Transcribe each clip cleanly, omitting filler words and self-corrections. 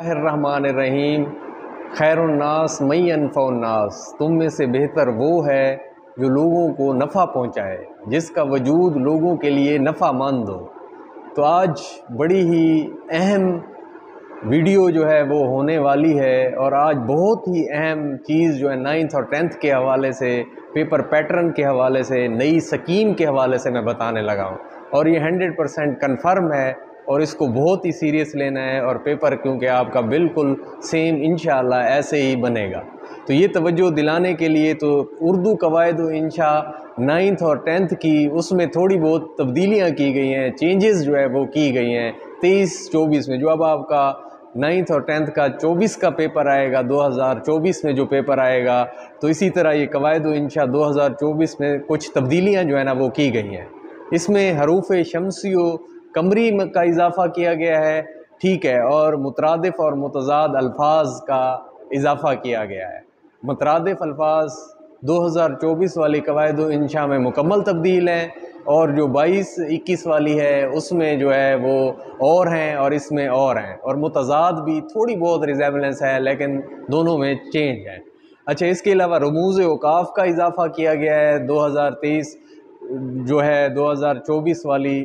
الرحمن الرحیم۔ خیر الناس من ينفع الناس، تم میں سے بہتر وہ ہے جو لوگوں کو نفع پہنچائے، جس کا وجود لوگوں کے لیے نفع مند ہو۔ تو آج بڑی ہی اہم ویڈیو جو ہے وہ ہونے والی ہے، اور آج بہت ہی اہم چیز جو ہے 9th اور 10th کے حوالے سے، پیپر پیٹرن کے حوالے سے، نئی سکیم کے حوالے سے میں بتانے لگا ہوں، اور یہ 100% کنفرم ہے، اور اس کو بہت ہی سیریس لینا ہے، اور پیپر کیونکہ آپ کا بالکل سیم انشاءاللہ ایسے ہی بنے گا۔ تو یہ توجہ دلانے کے لیے تو اردو قواعد و انشاء 9th اور 10th کی اس میں تھوڑی بہت تبدیلیاں کی گئی ہیں، چینجز جو ہے وہ کی گئی ہیں 23-24 میں۔ جو اب آپ کا 9th اور 10th کا 24 کا پیپر آئے گا، 2024 میں جو پیپر آئے گا، تو اسی طرح یہ قواعد و انشاء 2024 میں کچھ تبدیلیاں جو ہے نا وہ کی گئی ہیں۔ اس میں حروف شمسی و قمری کا اضافہ کیا گیا ہے، ٹھیک ہے، اور مترادف اور متضاد الفاظ کا اضافہ کیا گیا ہے۔ مترادف الفاظ 2024 والی قواعد و انشاء میں مکمل تبدیل ہیں، اور جو 22-21 والی ہے اس میں جو ہے وہ اور ہیں، اور اس میں اور ہیں، اور متضاد بھی تھوڑی بہت ریزیبلنس ہے، لیکن دونوں میں چینج ہے۔ اچھا، اس کے علاوہ رموز اوقاف کا اضافہ کیا گیا ہے 2023 جو ہے 2024 والی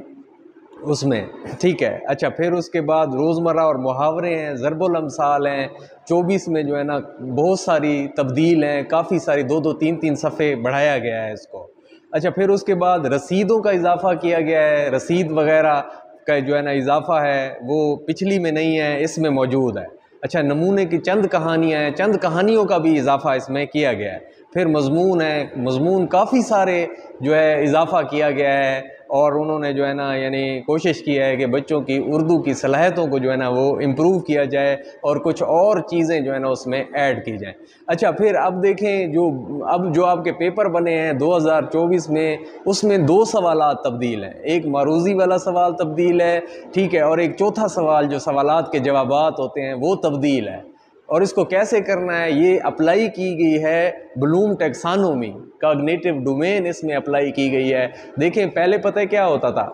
اس میں، ٹھیک ہے۔ اچھا، پھر اس کے بعد روزمرہ اور محاورے ہیں، ضرب الامثال ہیں 24 میں جو ہے نا بہت ساری تبدیل ہیں، کافی ساری 2-2 3-3 صفحے بڑھایا گیا ہے اس کو۔ اچھا، پھر اس کے بعد رسیدوں کا اضافہ کیا گیا ہے، رسید وغیرہ کا جو ہے نا اضافہ ہے وہ پچھلی میں نہیں ہے، اس میں موجود ہے۔ اچھا، نمونے کی چند کہانیاں ہیں، چند کہانیوں کا بھی اضافہ اس میں کیا گیا ہے۔ پھر مضمون ہے، مضمون کافی سارے جو ہے اضافہ کیا گیا ہے، اور انہوں نے جو ہے نا یعنی کوشش کی ہے کہ بچوں کی اردو کی صلاحیتوں کو جو ہے نا وہ امپروو کیا جائے، اور کچھ اور چیزیں جو ہے نا اس میں ایڈ کی جائیں۔ اچھا، پھر اب دیکھیں جو آپ کے پیپر بنے ہیں 2024 میں، اس میں 2 سوالات تبدیل ہیں، ایک معروضی والا سوال تبدیل ہے، ٹھیک ہے، اور ایک چوتھا سوال جو سوالات کے جوابات ہوتے ہیں وہ تبدیل ہے۔ اور اس کو کیسے کرنا ہے، یہ اپلائی کی گئی ہے بلوم ٹیکسانومی، کاگنیٹو ڈومین اس میں اپلائی کی گئی ہے۔ دیکھیں، پہلے پتہ کیا ہوتا تھا،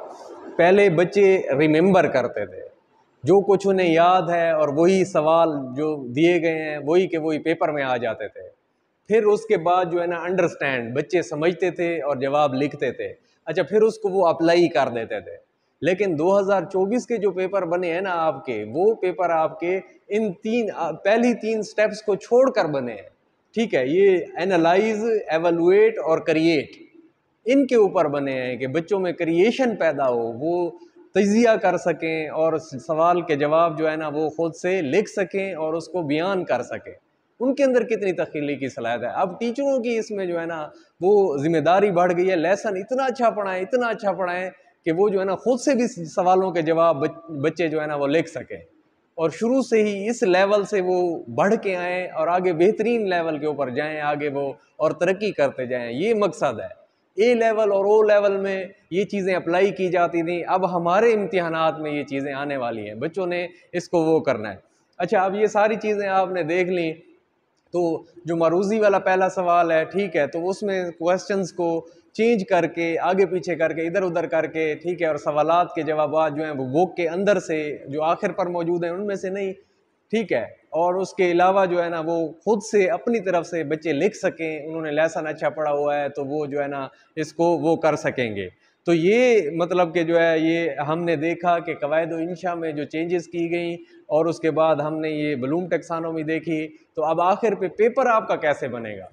پہلے بچے ریممبر کرتے تھے جو کچھ انہیں یاد ہے، اور وہی سوال جو دیے گئے ہیں وہی کے وہی پیپر میں آ جاتے تھے۔ پھر اس کے بعد جو ہے نا انڈرسٹینڈ، بچے سمجھتے تھے اور جواب لکھتے تھے۔ اچھا، پھر اس کو وہ اپلائی کر دیتے تھے۔ لیکن 2024 کے جو پیپر بنے ہیں نا آپ کے، وہ پیپر آپ کے ان پہلی 3 سٹیپس کو چھوڑ کر بنے ہیں، ٹھیک ہے۔ یہ اینالائز، ایولویٹ اور کریٹ، ان کے اوپر بنے ہیں کہ بچوں میں کریشن پیدا ہو، وہ تجزیہ کر سکیں، اور سوال کے جواب جو ہے نا وہ خود سے لکھ سکیں اور اس کو بیان کر سکیں۔ ان کے اندر کتنی تخیلی کی صلاحیت ہے۔ اب ٹیچروں کی اس میں جو ہے نا وہ ذمہ داری بڑھ گئی ہے، لیسن اتنا اچھا پڑھائیں، اتنا اچھا پڑھائیں کہ وہ جو ہے نا خود سے بھی سوالوں کے جواب بچے جو ہے نا وہ لکھ سکیں، اور شروع سے ہی اس لیول سے وہ بڑھ کے آئیں اور آگے بہترین لیول کے اوپر جائیں، آگے وہ اور ترقی کرتے جائیں۔ یہ مقصد ہے۔ اے لیول اور او لیول میں یہ چیزیں اپلائی کی جاتی تھیں، اب ہمارے امتحانات میں یہ چیزیں آنے والی ہیں، بچوں نے اس کو وہ کرنا ہے۔ اچھا، اب یہ ساری چیزیں آپ نے دیکھ لیں، تو جو معروضی والا پہلا سوال ہے، ٹھیک ہے، تو اس میں کوسچنز کو چینج کر کے، آگے پیچھے کر کے، ادھر ادھر کر کے، ٹھیک ہے، اور سوالات کے جوابات جو ہیں وہ بک کے اندر سے جو آخر پر موجود ہیں ان میں سے نہیں، ٹھیک ہے، اور اس کے علاوہ جو ہے نا وہ خود سے اپنی طرف سے بچے لکھ سکیں، انہوں نے لیسن اچھا پڑھا ہوا ہے تو وہ جو ہے نا اس کو وہ کر سکیں گے۔ تو یہ مطلب کہ جو ہے یہ ہم نے دیکھا کہ قواعد و انشاء میں جو چینجز کی گئیں، اور اس کے بعد ہم نے یہ بلوم ٹیکسانومی دیکھی۔ تو اب آخر پہ پیپر آپ کا کیسے بنے گا؟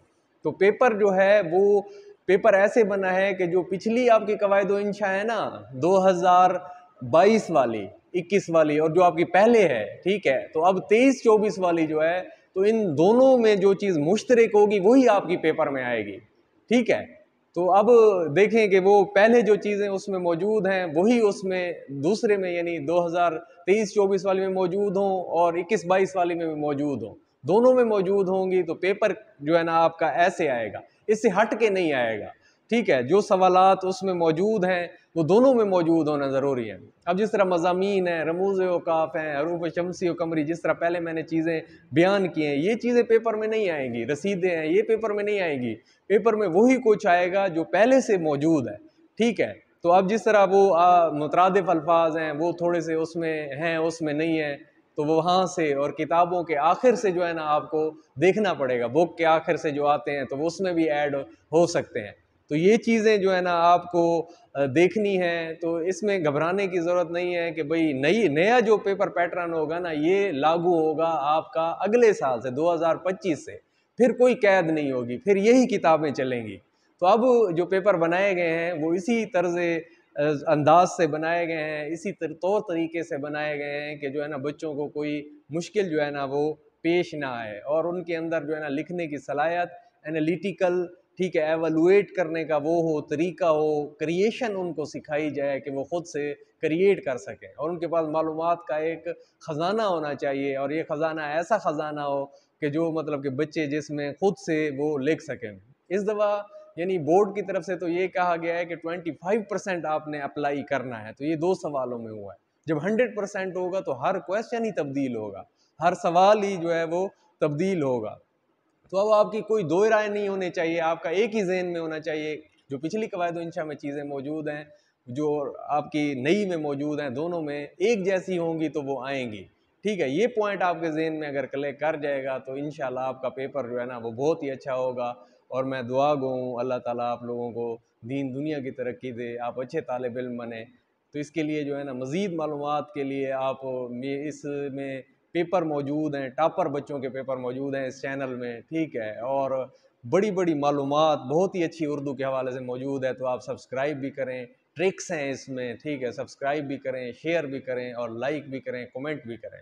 تو پیپر جو ہے وہ پیپر ایسے بنا ہے کہ جو پچھلی آپ کی قواعد و انشاء ہے نا 2022 والی، 21 والی، اور جو آپ کی پہلے ہے، ٹھیک ہے، تو اب 23-24 والی جو ہے، تو ان دونوں میں جو چیز مشترک ہوگی وہی آپ کی پیپر میں آئے گی، ٹھیک ہے۔ تو اب دیکھیں کہ وہ پہلے جو چیزیں اس میں موجود ہیں وہی اس میں دوسرے میں یعنی 2023-24 والی میں موجود ہوں، اور 21-22 والی میں بھی موجود ہوں، دونوں میں موجود ہوں گی، تو پیپر جو ہے نا آپ کا ایسے آئے گا، اس سے ہٹ کے نہیں آئے گا، ٹھیک ہے۔ جو سوالات اس میں موجود ہیں وہ دونوں میں موجود ہونا ضروری ہے۔ اب جس طرح مضامین ہیں، رموز اوقاف ہیں، حروف شمسی و قمری، جس طرح پہلے میں نے چیزیں بیان کی ہیں، یہ چیزیں پیپر میں نہیں آئیں گی، رسیدیں ہیں یہ پیپر میں نہیں آئیں گی، پیپر میں وہی کچھ آئے گا جو پہلے سے موجود ہے، ٹھیک ہے۔ تو اب جس طرح وہ مترادف الفاظ ہیں وہ تھوڑے سے اس میں ہیں، اس میں نہیں ہیں، تو وہاں سے اور کتابوں کے آخر سے جو ہے نا آپ کو دیکھنا پڑے گا، بک کے آخر سے جو آتے ہیں تو وہ اس میں بھی ایڈ ہو سکتے ہیں۔ تو یہ چیزیں جو ہے نا آپ کو دیکھنی ہے، تو اس میں گھبرانے کی ضرورت نہیں ہے کہ بھئی نیا جو پیپر پیٹرن ہوگا نا یہ لاگو ہوگا آپ کا اگلے سال سے 2025 سے، پھر کوئی قید نہیں ہوگی، پھر یہی کتابیں چلیں گی۔ تو اب جو پیپر بنائے گئے ہیں وہ اسی طرز انداز سے بنائے گئے ہیں، اسی طور طریقے سے بنائے گئے ہیں کہ جو ہے نا بچوں کو کوئی مشکل جو ہے نا وہ پیش نہ آئے، اور ان کے اندر جو ہے نا لکھنے کی صلاحیت، انالیٹیکل، ٹھیک ہے، ایویلویٹ کرنے کا وہ ہو، طریقہ ہو، کریشن ان کو سکھائی جائے کہ وہ خود سے کریٹ کر سکیں، اور ان کے پاس معلومات کا ایک خزانہ ہونا چاہیے، اور یہ خزانہ ایسا خزانہ ہو کہ جو مطلب کہ بچے جس میں خود سے وہ لکھ سکیں۔ اس دفعہ یعنی بورڈ کی طرف سے تو یہ کہا گیا ہے کہ 25% آپ نے اپلائی کرنا ہے، تو یہ 2 سوالوں میں ہوا ہے۔ جب 100% ہوگا تو ہر کویسچن ہی تبدیل ہوگا، ہر سوال ہی جو ہے وہ تبدیل ہوگا۔ تو اب آپ کی کوئی دو رائے نہیں ہونی چاہیے، آپ کا ایک ہی ذہن میں ہونا چاہیے، جو پچھلی قواعد و انشاء میں چیزیں موجود ہیں، جو آپ کی نئی میں موجود ہیں، دونوں میں ایک جیسی ہوں گی تو وہ آئیں گی، ٹھیک ہے۔ یہ پوائنٹ آپ کے ذہن میں اگر کلیک کر جائے گا تو انشاءاللہ آپ کا پیپر جو ہے نا وہ بہت ہی اچھا ہوگا، اور میں دعا گو ہوں اللہ تعالیٰ آپ لوگوں کو دین دنیا کی ترقی دے، آپ اچھے طالب علم بنیں۔ تو اس کے لیے جو ہے نا مزید معلومات کے لیے آپ اس میں پیپر موجود ہیں، ٹاپر بچوں کے پیپر موجود ہیں اس چینل میں، ٹھیک ہے، اور بڑی بڑی معلومات بہت ہی اچھی اردو کے حوالے سے موجود ہے، تو آپ سبسکرائب بھی کریں، ٹرکس ہیں اس میں، ٹھیک ہے، سبسکرائب بھی کریں، شیئر بھی کریں، اور لائک بھی کریں، کمنٹ بھی کریں۔